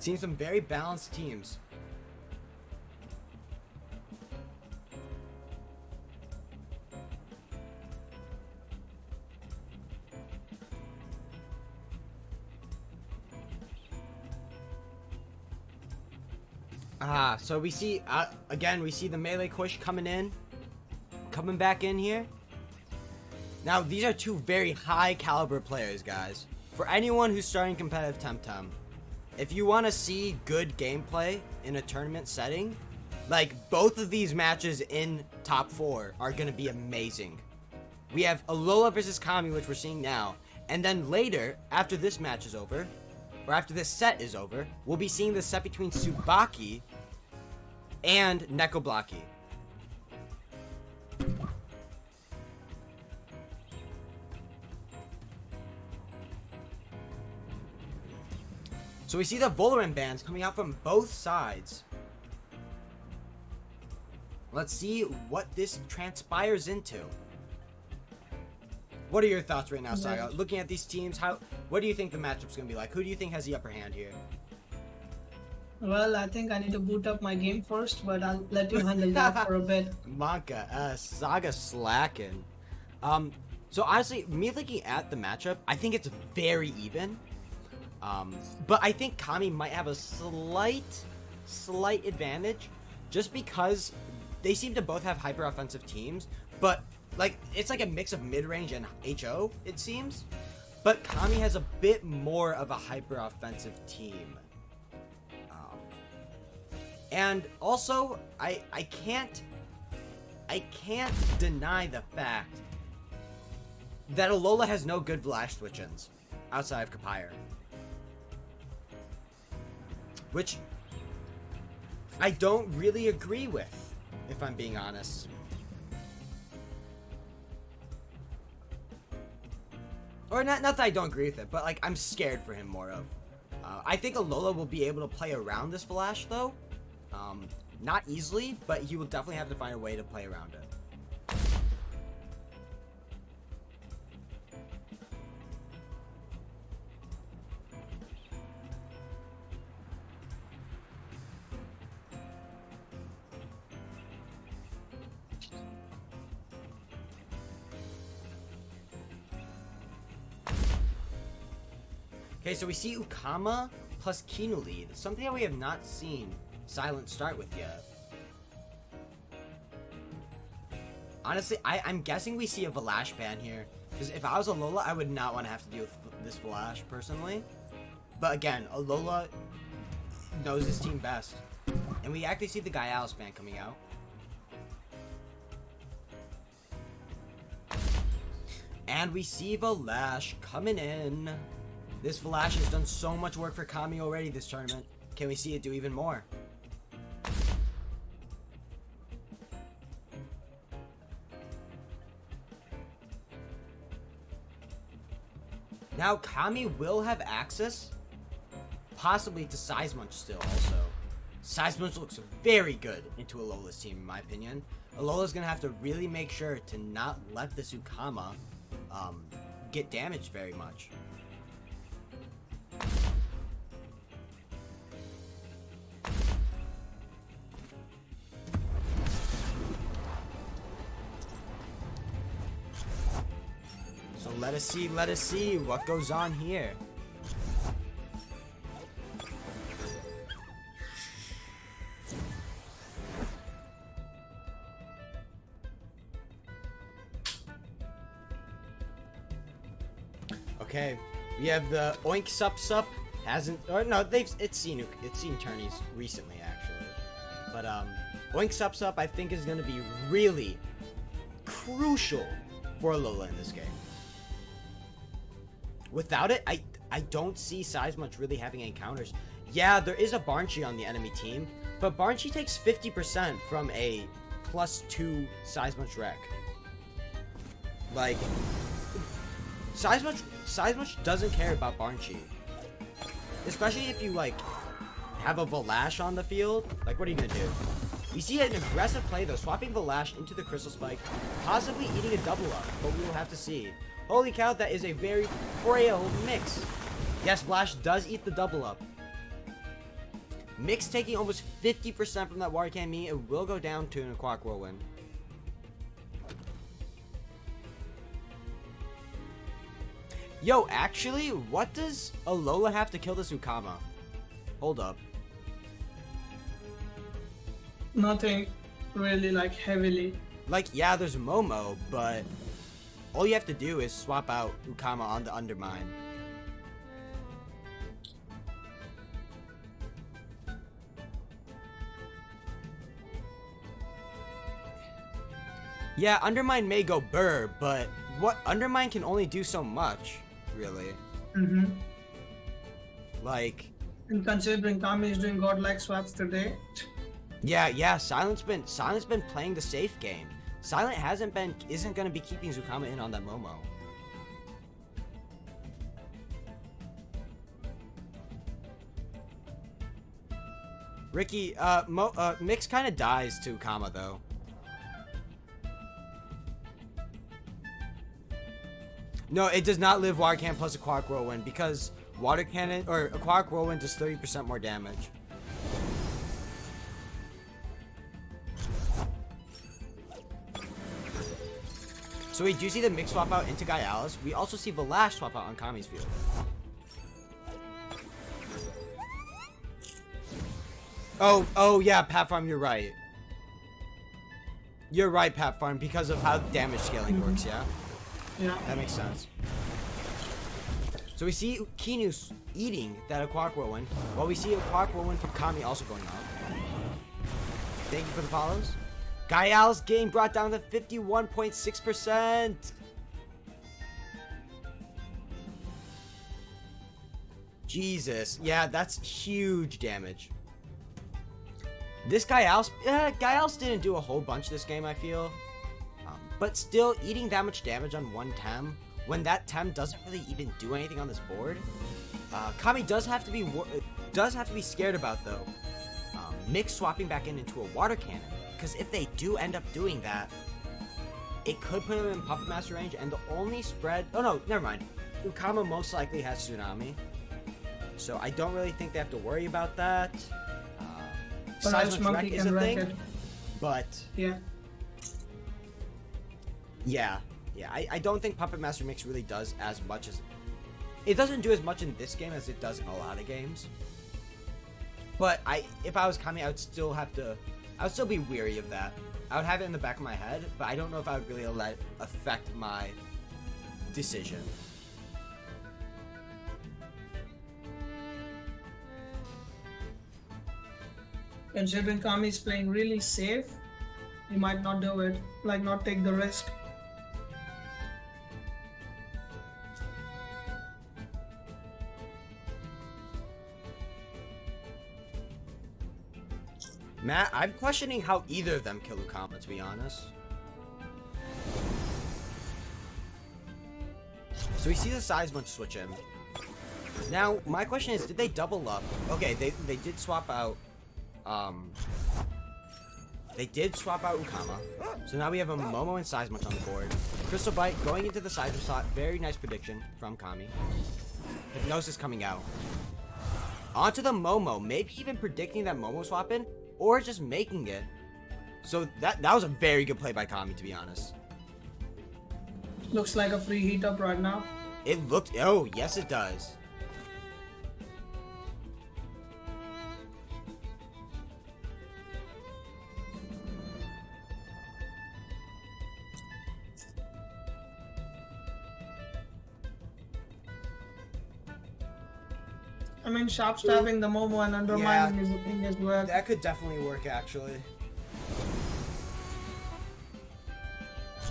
Seeing some very balanced teams. So we see, again, we see the melee push coming back in here. Now, these are two very high caliber players, guys. For anyone who's starting competitive TEMTEM, if you want to see good gameplay in a tournament setting, like, both of these matches in top 4 are going to be amazing. We have Alola versus Kamiii, which we're seeing now, and then later, after this match is over, or after this set is over, we'll be seeing the set between Tsubaki and Nekoblocky. So we see the Voloran bans coming out from both sides. Let's see what this transpires into. What are your thoughts right now, Saga? Looking at these teams, what do you think the matchup's going to be like? Who do you think has the upper hand here? Well, I think I need to boot up my game first, but I'll let you handle that for a bit. Manka, Saga slacking. So honestly, me looking at the matchup, I think it's very even. But I think Kamiii might have a slight advantage, just because they seem to both have hyper offensive teams, but like it's like a mix of mid-range and HO, it seems. But Kamiii has a bit more of a hyper offensive team. And also, I can't deny the fact that Alola has no good Flash switch-ins outside of Kamiii, which I don't really agree with, if I'm being honest. Or not that I don't agree with it, but like I'm scared for him more of. I think Alola will be able to play around this Flash though. Not easily, but he will definitely have to find a way to play around it. Okay, so we see Ukama plus Kinu lead, something that we have not seen Silent start with yet. Honestly, I'm guessing we see a Valash ban here, because if I was Alola, I would not want to have to deal with this Valash personally. But again, Alola knows his team best. And we actually see the Gaialis ban coming out. And we see Valash coming in. This Valash has done so much work for Kamiii already this tournament. Can we see it do even more? Now, Kamiii will have access, possibly to Seismunch still also. Seismunch looks very good into Alola's team, in my opinion. Alola's going to have to really make sure to not let this Ukama get damaged very much. So let us see what goes on here. Okay, we have the Oink Sup Sup hasn't, or no, it's seen tourneys recently actually, but Oink Sup Sup I think is going to be really crucial for Alola in this game. Without it, I don't see Seismunch really having any counters. Yeah, there is a Barnchi on the enemy team, but Barnchi takes 50% from a +2 Seismunch wreck. Like, Seismunch doesn't care about Barnchi. Especially if you, like, have a Valash on the field. Like, what are you gonna do? We see an aggressive play, though, swapping Valash into the Crystal Spike, possibly eating a double up, but we will have to see. Holy cow, that is a very frail mix. Yes, Flash does eat the double up. Mix taking almost 50% from that water cannon, meaning it will go down to an Aquatic Whirlwind. Yo, actually, what does Alola have to kill this Ukama? Hold up. Nothing really like heavily. Like, yeah, there's Momo, but all you have to do is swap out Ukama on the Undermine. Yeah, Undermine may go burr, but what Undermine can only do so much, really. Mm-hmm. Like, And considering Kamiii is doing godlike swaps today, yeah, Silent's been playing the safe game. Silent isn't gonna be keeping Zukama in on that Momo. Ricky, Mix kind of dies to Ukama though. No, it does not live Water Cannon plus Aquatic Whirlwind because Water Cannon or Aquatic Whirlwind does 30% more damage. So we do see the Mix swap out into Gaialis. We also see Valash swap out on Kamii's field. Oh yeah, Pat Farm, you're right. You're right, Pat Farm, because of how damage scaling works, yeah? yeah. That makes sense. So we see Kinu eating that Aquatic Whirlwind, while we see Aquatic Whirlwind from Kamiii also going up. Thank you for the follows. Gaialis getting brought down to 51.6%. Jesus. Yeah, that's huge damage. This Gaialis didn't do a whole bunch this game, I feel. But still, eating that much damage on one Tem, when that Tem doesn't really even do anything on this board, Kamiii does have to be scared about, though, Mix swapping back into a Water Cannon. Because if they do end up doing that, it could put him in Puppet Master range, and the only spread... Oh no, never mind. Ukama most likely has Tsunami. So I don't really think they have to worry about that. Seismic Wreck is a thing, but... Yeah. Yeah, I don't think Puppet Master Mix really does as much as... It doesn't do as much in this game as it does in a lot of games. But if I was Kamiii, I would still be weary of that. I would have it in the back of my head, but I don't know if I would really let it affect my decision. Considering Kamiii is playing really safe, he might not do it. Like, not take the risk. Matt, I'm questioning how either of them kill Ukama, to be honest. So we see the Seismic switch in. Now, my question is, did they double up? Okay, they did swap out, they did swap out Ukama. So now we have a Momo and Seismic on the board. Crystal Bite going into the Seismic slot. Very nice prediction from Kamiii. Hypnosis coming out. Onto the Momo. Maybe even predicting that Momo swap in, or just making it. So that was a very good play by Kamiii, to be honest. Looks like a free heat up right now. It looked... Oh, yes it does. I mean, sharp stabbing the Momo and undermining is a thing as well. That could definitely work, actually.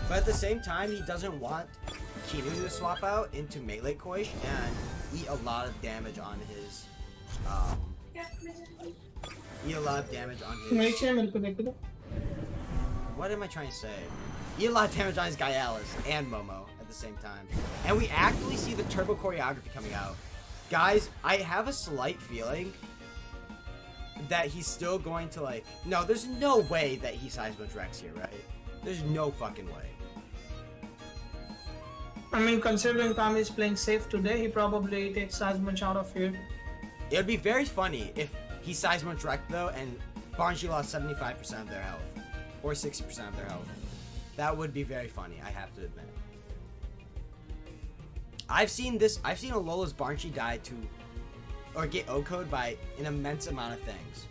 But at the same time, he doesn't want Kinu to swap out into Melee Koish and eat a lot of damage on his... eat a lot of damage on his... What am I trying to say? Eat a lot of damage on his Gaialis and Momo at the same time. And we actually see the Turbo Choreography coming out. Guys, I have a slight feeling that he's still going to, like... No, there's no way that he Seismic Rex here, right? There's no fucking way. I mean, considering Kamiii is playing safe today, he probably takes Seismic out of here. It would be very funny if He size much wrecked though, and Banshee lost 75% of their health. Or 60% of their health. That would be very funny, I have to admit. I've seen Alola's Banshee die to, or get O-code by an immense amount of things.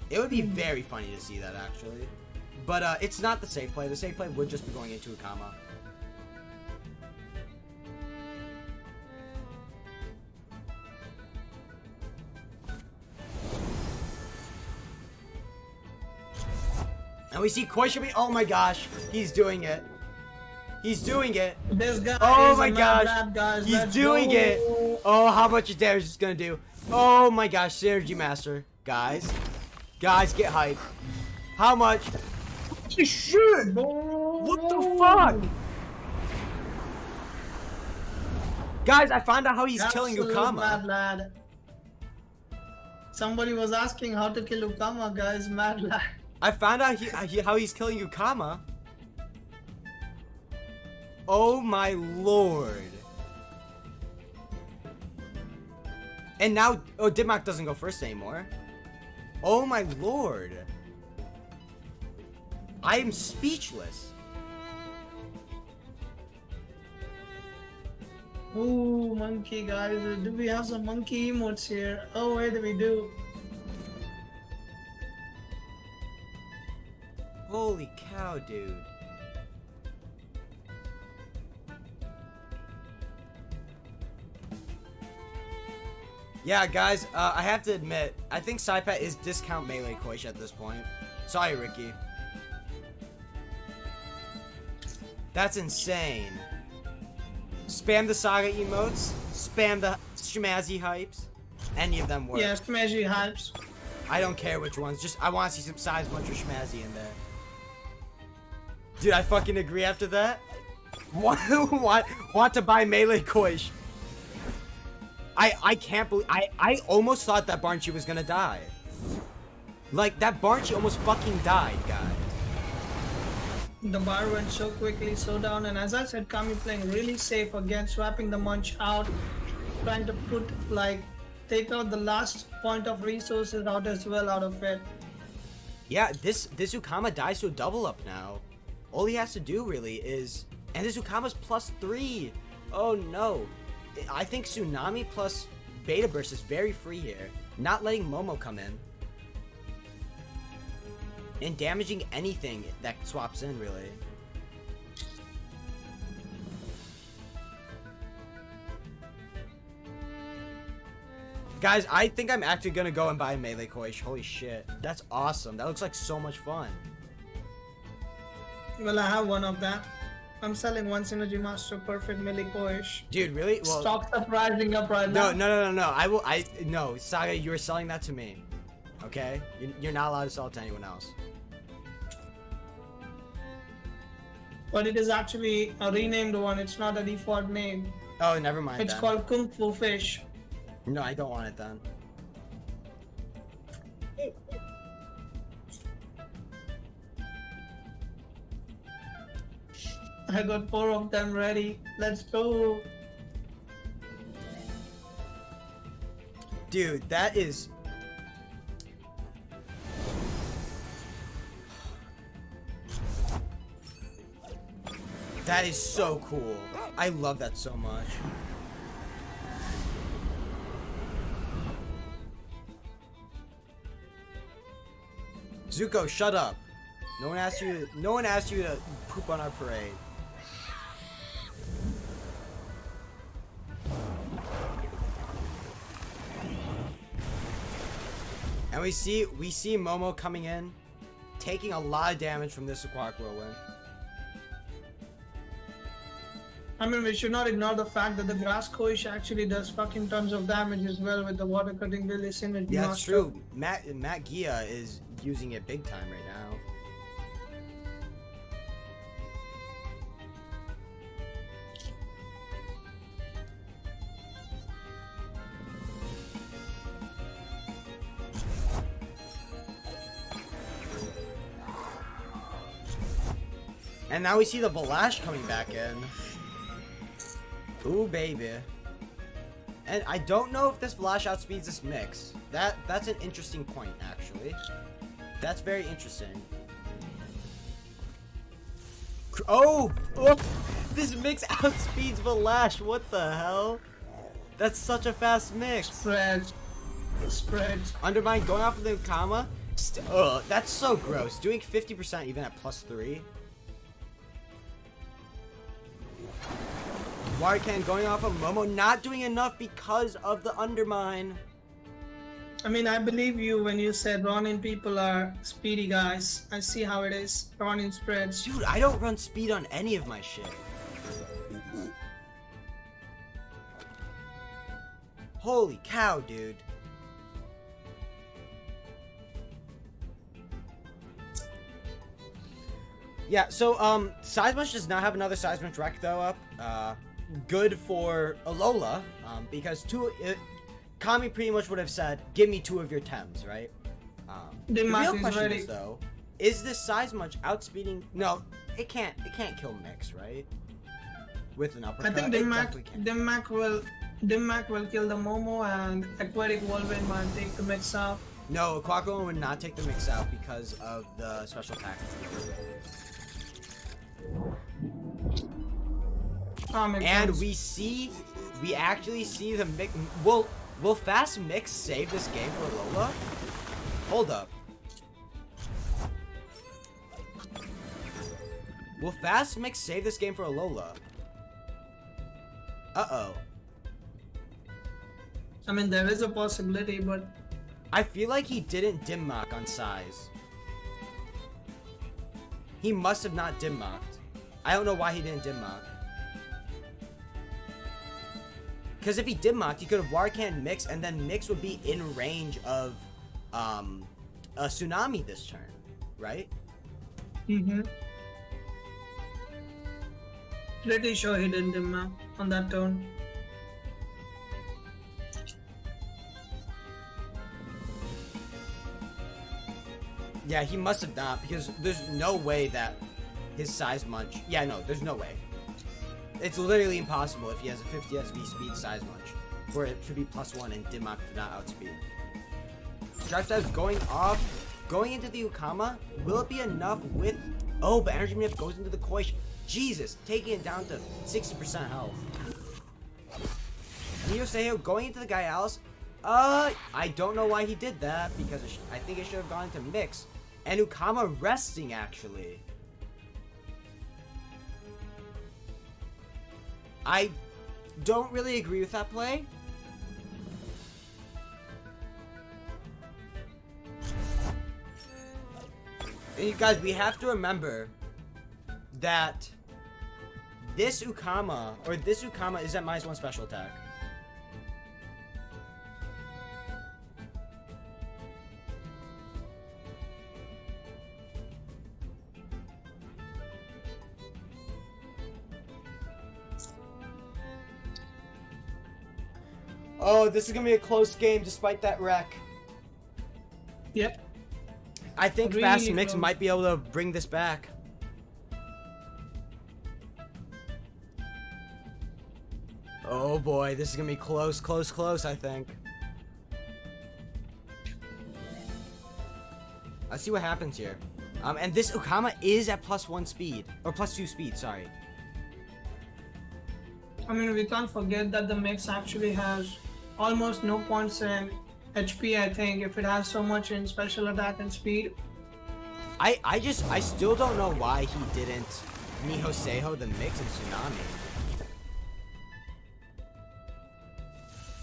It would be very funny to see that, actually. But it's not the safe play. The safe play would just be going into Ukama. And we see Koi should be. Oh my gosh, he's doing it. He's doing it. This guy oh my gosh, guys. He's doing it. Oh, how much damage is gonna do? Oh my gosh, Synergy Master, guys, get hyped. How much? Shit! What the fuck? Guys, I found out how he's killing Ukama. Mad lad. Somebody was asking how to kill Ukama, guys. Mad lad. I found out how he's killing Ukama. Oh my lord. And now, oh, Didmak doesn't go first anymore. Oh my lord. I am speechless. Ooh, monkey, guys. Do we have some monkey emotes here? Oh, wait, we do. Holy cow, dude. Yeah, guys, I have to admit, I think Saipat is discount melee Koish at this point. Sorry, Ricky. That's insane. Spam the Saga emotes, spam the Shmazzy hypes. Any of them work. Yeah, Shmazzy hypes. I don't care which ones, just I want to see some size bunch of Shmazzy in there. Dude, I fucking agree after that. Want to buy melee Koish. I can't believe I almost thought that Banshee was gonna die. Like that Banshee almost fucking died, guys. The bar went so quickly, so down, and as I said, Kamiii playing really safe again, swapping the munch out, trying to put take out the last point of resources out as well out of it. Yeah, this Ukama dies to a double up now. All he has to do really is, and this Ukama's +3. Oh no. I think Tsunami plus Beta Burst is very free here. Not letting Momo come in. And damaging anything that swaps in, really. Guys, I think I'm actually gonna go and buy a melee Koish. Holy shit. That's awesome. That looks like so much fun. Well, I have one of that. I'm selling one Synergy Master Perfect melee Koish. Dude, really? Well, stocks are rising up right now. No. No, Saga, you were selling that to me. Okay? You're not allowed to sell it to anyone else. But it is actually a renamed one. It's not a default name. Oh, never mind. It's then. called Kung Fu Fish. No, I don't want it then. I got 4 of them ready. Let's go. Dude, that is... That is so cool. I love that so much. Zuko, shut up. No one asked you to poop on our parade. And we see Momo coming in, taking a lot of damage from this Aquatic Whirlwind. I mean, we should not ignore the fact that the Grass Koish actually does fucking tons of damage as well with the water cutting really synergy. Yeah, that's true. Matt Gia is using it big time right now. And now we see the Balash coming back in. Ooh, baby. And I don't know if this Flash outspeeds this mix. That's an interesting point, actually. That's very interesting. Oh! This mix outspeeds Flash. What the hell? That's such a fast mix. Spread. Undermine going off of the comma. That's so gross. Doing 50% even at +3. Warcan going off of Momo, not doing enough because of the undermine. I mean, I believe you when you said Ronin people are speedy guys. I see how it is. Ronin spreads. Dude, I don't run speed on any of my shit. Holy cow, dude. Yeah, so, Size Munch does not have another Size Munch Wreck, though, up. Good for Alola, because Kami pretty much would have said, give me 2 of your Tems, right? The real question is, though, is this Size Munch outspeeding... No, it can't kill Mix, right? With an uppercut. I think Dimmac will kill the Momo, and Aquatic Wolverine might take the Mix out. No, Quackle would not take the Mix out because of the special attack. And we actually see the mix. Will Fast Mix save this game for Alola? Hold up. Will Fast Mix save this game for Alola? Uh-oh. I mean, there is a possibility, but... I feel like he didn't dim mock on Size. He must have not dim mocked. I don't know why he didn't dim mock. Because if he dim mocked, he could have Warcan Mix, and then Mix would be in range of a Tsunami this turn, right? Mm-hmm. Pretty sure he didn't dim mock on that turn. Yeah, he must have not, because there's no way that his Size Munch... Yeah, no, there's no way. It's literally impossible if he has a 50 SV speed Size Munch for it to be +1 and Dimmock to not outspeed. Drive Style's going off, going into the Ukama. Will it be enough with... Oh, but Energy Manip goes into the Koish. Jesus, taking it down to 60% health. Neo Seihyo going into the Gaialis. I don't know why he did that, because I think it should have gone into Mix. And Ukama resting, actually. I don't really agree with that play. And you guys, we have to remember that this Ukama is at -1 special attack. Oh, this is gonna be a close game despite that wreck. Yep. I think Really Fast Mix close. might be able to bring this back. Oh boy, this is gonna be close, I think. Let's see what happens here. And this Ukama is at +1 speed, or +2 speed, sorry. I mean, we can't forget that the Mix actually has almost no points in HP, I think, if it has so much in special attack and speed. I still don't know why he didn't Miho Seiho the Mix and Tsunami.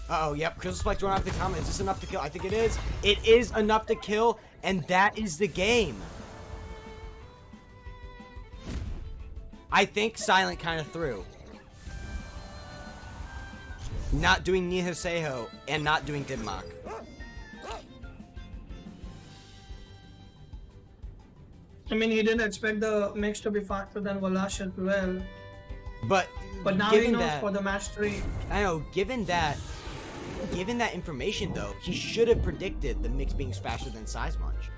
Uh-oh, yep, Crystal Spike throwing off the comment. Is this enough to kill? I think it is. It is enough to kill, and that is the game. I think Silent kind of threw. Not doing Miho Seiho and not doing Dimmock. I mean, he didn't expect the Mix to be faster than Valash as well. But now he knows for the match 3. I know, given that information though, he should have predicted the Mix being faster than Size Munch.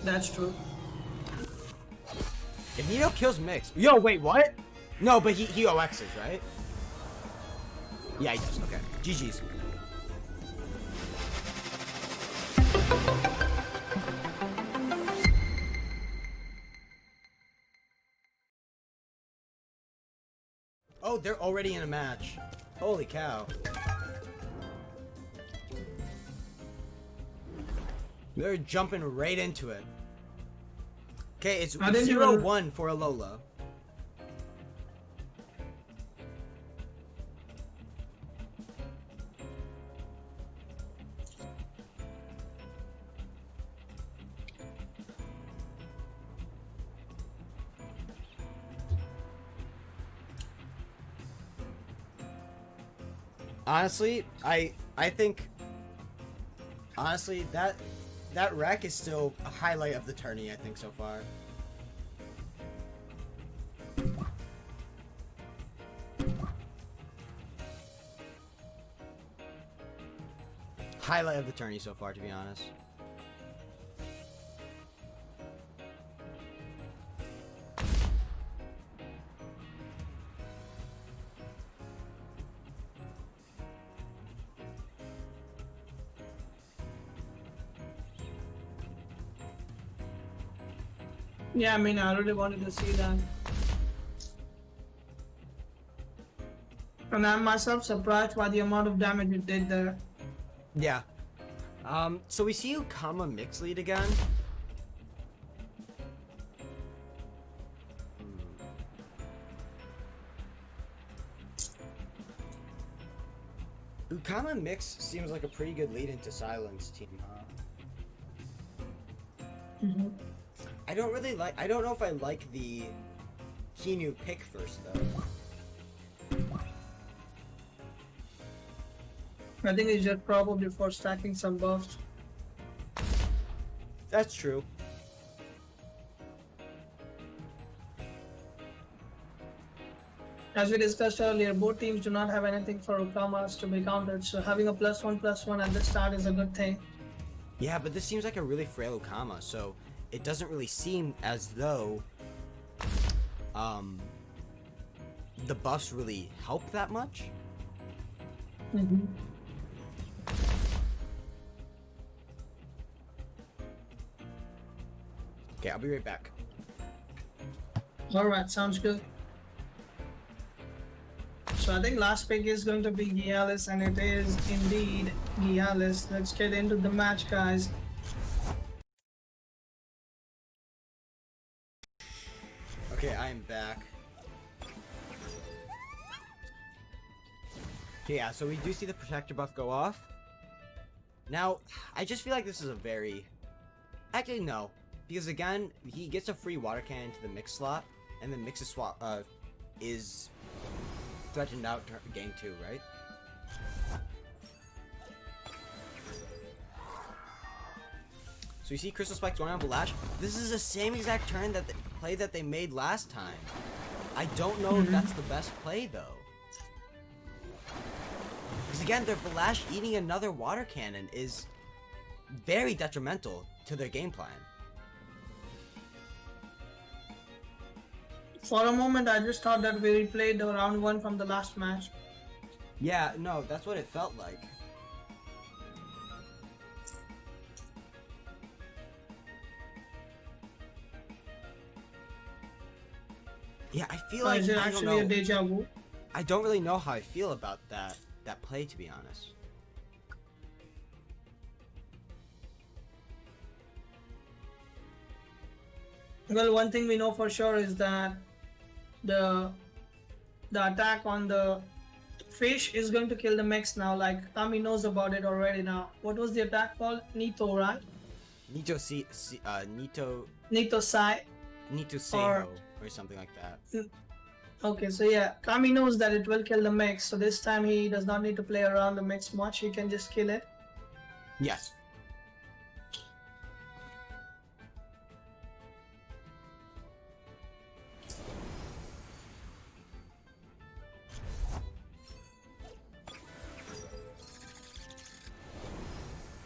That's true. If Nino kills Mix... Yo, wait, what? No, but he OXs, right? Yeah, he does. Okay. GG's. Oh, they're already in a match. Holy cow. They're jumping right into it. Okay, it's 0-1 for Alola. Honestly, I think honestly that wreck is still a highlight of the tourney, I think, so far. Highlight of the tourney so far, to be honest. Yeah, I mean, I really wanted to see that. And I'm myself surprised by the amount of damage it did there. Yeah. So we see Ukama mix lead again. Ukama mix seems like a pretty good lead into Silence team, huh? Mm-hmm. I don't know if I like the Kinu pick first, though. I think it's just probably for stacking some buffs. That's true. As we discussed earlier, both teams do not have anything for Ukamas to be countered, so having a +1/+1 at the start is a good thing. Yeah, but this seems like a really frail Ukama, so it doesn't really seem as though the buffs really help that much. Mm-hmm. Okay, I'll be right back. Alright, sounds good. So I think last pick is going to be Gialis, and it is indeed Gialis. Let's get into the match, guys. Okay, I am back. Okay, yeah, so we do see the protector buff go off. Now, I just feel like this is a very... Actually, no. Because again, he gets a free water cannon to the mix slot, and then mix is threatened out to game 2, right? So you see Crystal Spike going on Valash. This is the same exact turn that play that they made last time. I don't know if that's the best play though. Because again, their Valash eating another water cannon is very detrimental to their game plan. For a moment, I just thought that we replayed the round 1 from the last match. Yeah, no, that's what it felt like. Yeah, I feel like is it I actually don't know. a deja vu? I don't really know how I feel about that play, to be honest. Well, one thing we know for sure is that the attack on the fish is going to kill the mech now. Like Kami knows about it already now. What was the attack called? Nito, right? Nito Sai. Seho or something like that. Okay, so yeah, Kami knows that it will kill the mech, so this time he does not need to play around the mech much. He can just kill it. Yes.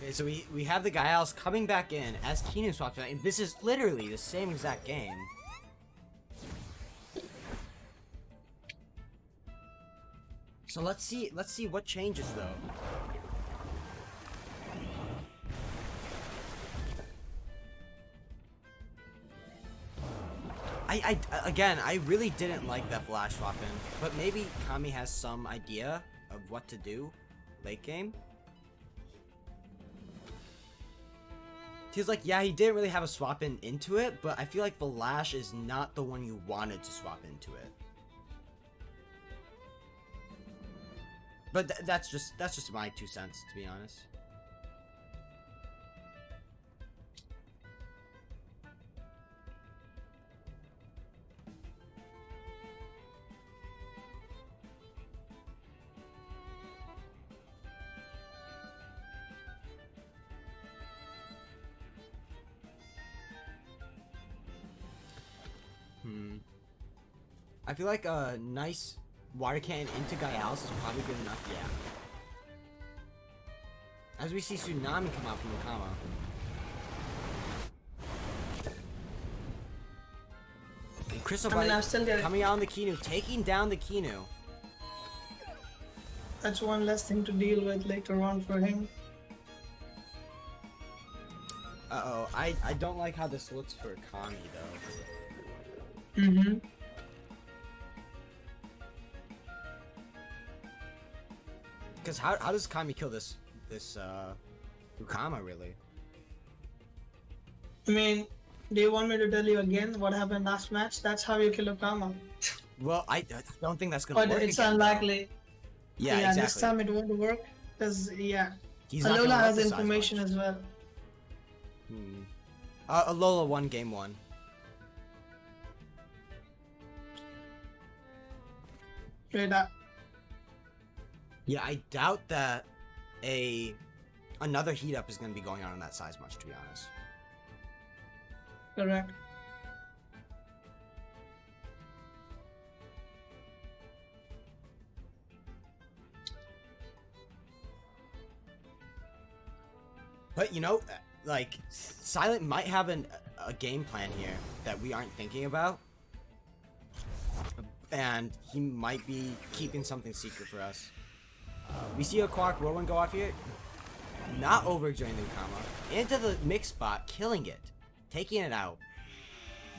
Okay, so we have the Giles coming back in as Keenan swaps out, and this is literally the same exact game. So let's see what changes though. Again, I really didn't like that flash swap in, but maybe Kami has some idea of what to do late game. He's like, yeah, he didn't really have a swap in into it, but I feel like the lash is not the one you wanted to swap into it. But that's just my 2 cents, to be honest. I feel like a nice water cannon into Gaialis is probably good enough, yeah. As we see Tsunami come out from Okama. And Crystal Bite coming out on the Kinu, taking down the Kinu. That's one less thing to deal with later on for him. Uh-oh, I don't like how this looks for Kami, though. Mm-hmm. Because how does Kami kill this Ukama, really? I mean, do you want me to tell you again what happened last match? That's how you kill Okama. Well, I don't think that's gonna but work it's again, unlikely. Yeah, exactly. This time it won't work. Because, yeah. He's not gonna Alola let has the size information much. as well. Alola won game 1. Straight up. Yeah, I doubt that another heat up is going to be going on in that size much, to be honest. Correct. But you know, like Silent might have a game plan here that we aren't thinking about, and he might be keeping something secret for us. We see a Quark Whirlwind go off here, not overjoining the Ukama, into the mix spot, killing it, taking it out.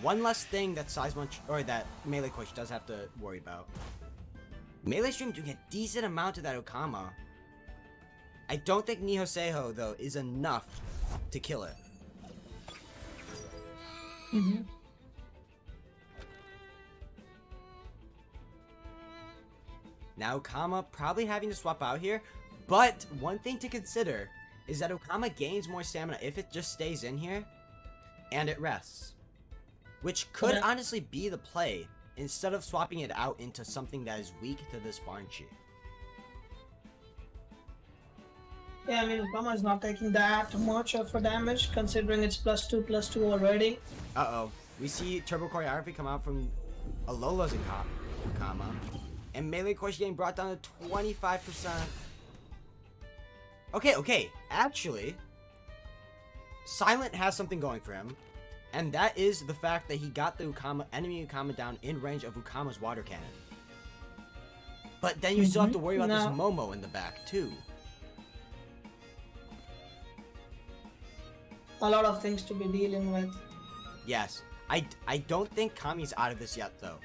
One less thing that that Melee Coach does have to worry about. Melee Stream doing a decent amount to that Ukama. I don't think Nihoseiho, though, is enough to kill it. Mm-hmm. Now Okama probably having to swap out here, but one thing to consider is that Okama gains more stamina if it just stays in here and it rests. Which could honestly be the play instead of swapping it out into something that is weak to this Barnchi. Yeah, I mean, Okama is not taking that much of a damage considering it's +2/+2 already. Uh-oh. We see Turbo Choreography come out from Alola's Okama. And Melee Coach getting brought down to 25%. Okay. Actually, Silent has something going for him. And that is the fact that he got the enemy Ukama down in range of Ukama's water cannon. But then you still have to worry about this Momo in the back, too. A lot of things to be dealing with. Yes. I don't think Kami's out of this yet, though.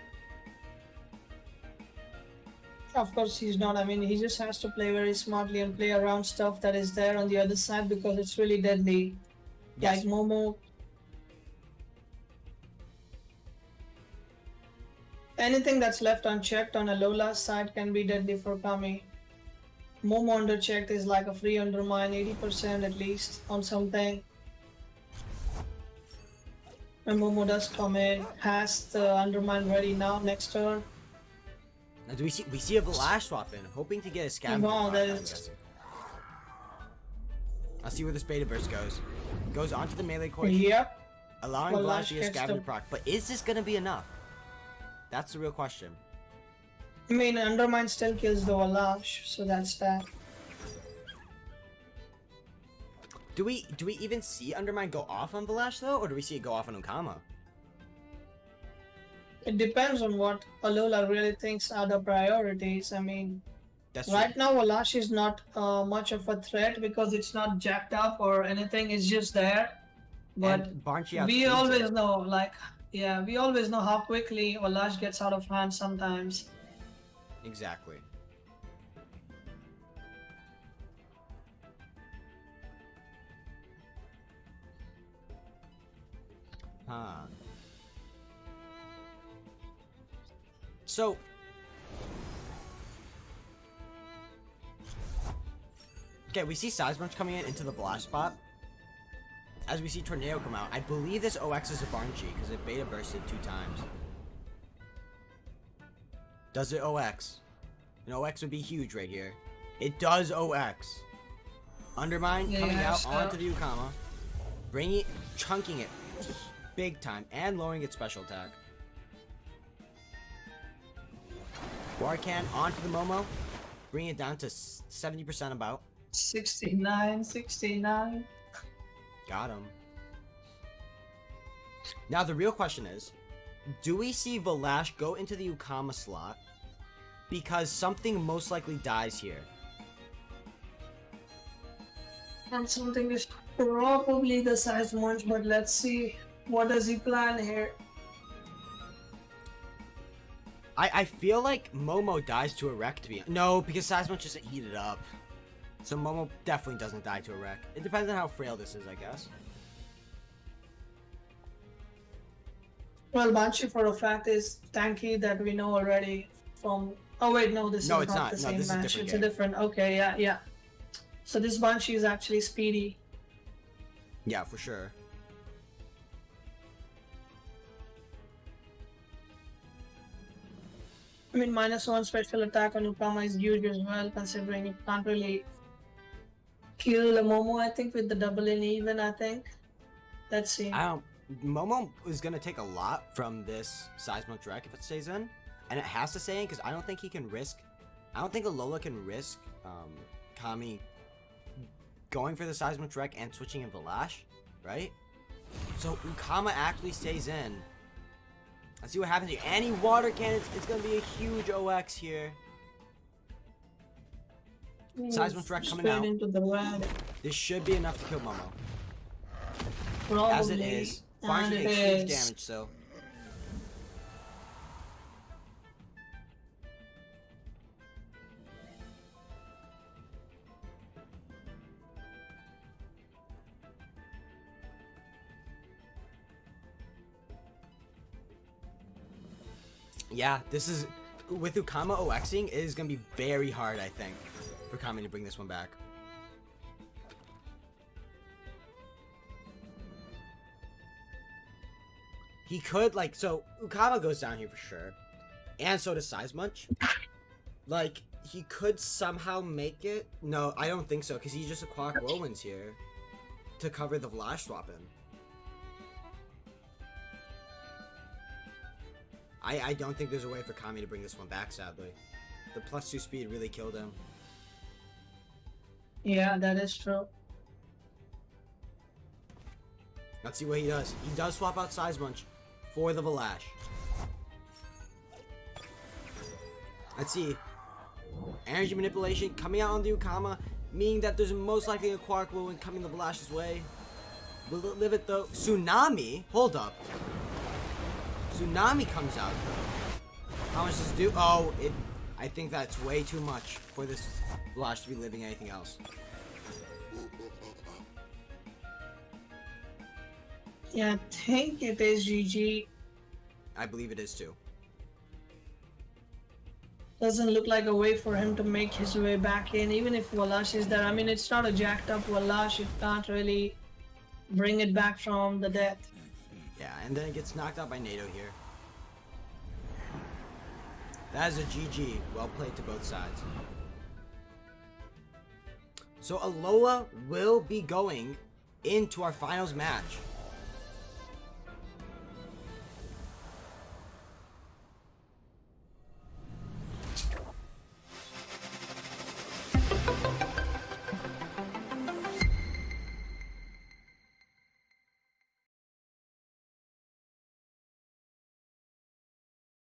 Of course he's not. I mean, he just has to play very smartly and play around stuff that is there on the other side because it's really deadly. Yes. Like Momo. Anything that's left unchecked on Alola's side can be deadly for Kami. Momo underchecked is like a free undermine, 80% at least on something. And Momo does come in, has the undermine ready now next turn. Now, we see a Flash swap in, hoping to get a Scavenger. Wow, that is... I'll see where this Beta Burst goes. Goes onto the Melee Court. Yep. Allowing Flash to get Scavenger proc. But is this gonna be enough? That's the real question. I mean, Undermine still kills the Walash, so that's that. Do we even see Undermine go off on Valash though, or do we see it go off on Okama? It depends on what Alola really thinks are the priorities. I mean, That's Right true. now, Walash is not much of a threat because it's not jacked up or anything. It's just there. And But Barnchy we outspeeds always it. know, like, yeah, we always know how quickly Walash gets out of hand sometimes. Exactly. Huh. So, okay, we see Seismunch coming in into the blast spot. As we see Tornado come out, I believe this OX is a Barnchy because it beta bursted 2 times. Does it OX? An OX would be huge right here. It does OX. Undermine coming Yeah, out so onto the Ukama, bringing it, chunking it big time, and lowering its special attack. Warcan onto the Momo, bring it down to 70% about. 69, 69. Got him. Now the real question is, do we see Valash go into the Ukama slot because something most likely dies here? And something is probably the size munch, but let's see. What does he plan here? I feel like Momo dies to a wreck to be no, because Seismunch isn't heated up. So Momo definitely doesn't die to a wreck. It depends on how frail this is, I guess. Well, Banshee for a fact is tanky that we know already from. Oh wait, no, this No, is it's not not. the No, same this is a match. different It's game. a different. Okay, yeah, yeah. So this Banshee is actually speedy. Yeah, for sure. I mean, -1 special attack on Ukama is huge as well, considering you can't really kill a Momo. I think with the double in even. I think. Let's see. I don't. Momo is gonna take a lot from this Seismunch wreck if it stays in, and it has to stay in because I don't think he can risk. I don't think Alola can risk Kamiii going for the Seismunch wreck and switching in Valash, right? So Ukama actually stays in. Let's see what happens here. Any water cannons, it's gonna be a huge OX here. Seismunch wreck coming Straight out. into the red. This should be enough to kill Momo. Probably. As it is. And Barney it takes huge is. damage, so. Yeah, this is. With Ukama OXing, it is going to be very hard, I think, for Kamiii to bring this one back. He could, like, so Ukama goes down here for sure. And so does Seismunch. Like, he could somehow make it. No, I don't think so, because he just acquired Whirlwinds here to cover the Vlash swap in. I don't think there's a way for Kamiii to bring this one back, sadly. The +2 speed really killed him. Yeah, that is true. Let's see what he does. He does swap out Seismunch for the Valash. Let's see. Energy manipulation coming out on the Ukama, meaning that there's most likely a Quark Whirlwind coming the Valash's way. Will it live it though? Tsunami? Hold up. Tsunami comes out though. How much does it do? Oh, it. I think that's way too much for this Valash to be living anything else. Yeah, I think it is GG. I believe it is too. Doesn't look like a way for him to make his way back in, even if Walash is there. I mean, it's not a jacked up Walash. You can't really bring it back from the death. Yeah, and then it gets knocked out by NATO here. That is a GG. Well played to both sides. So Alola will be going into our finals match.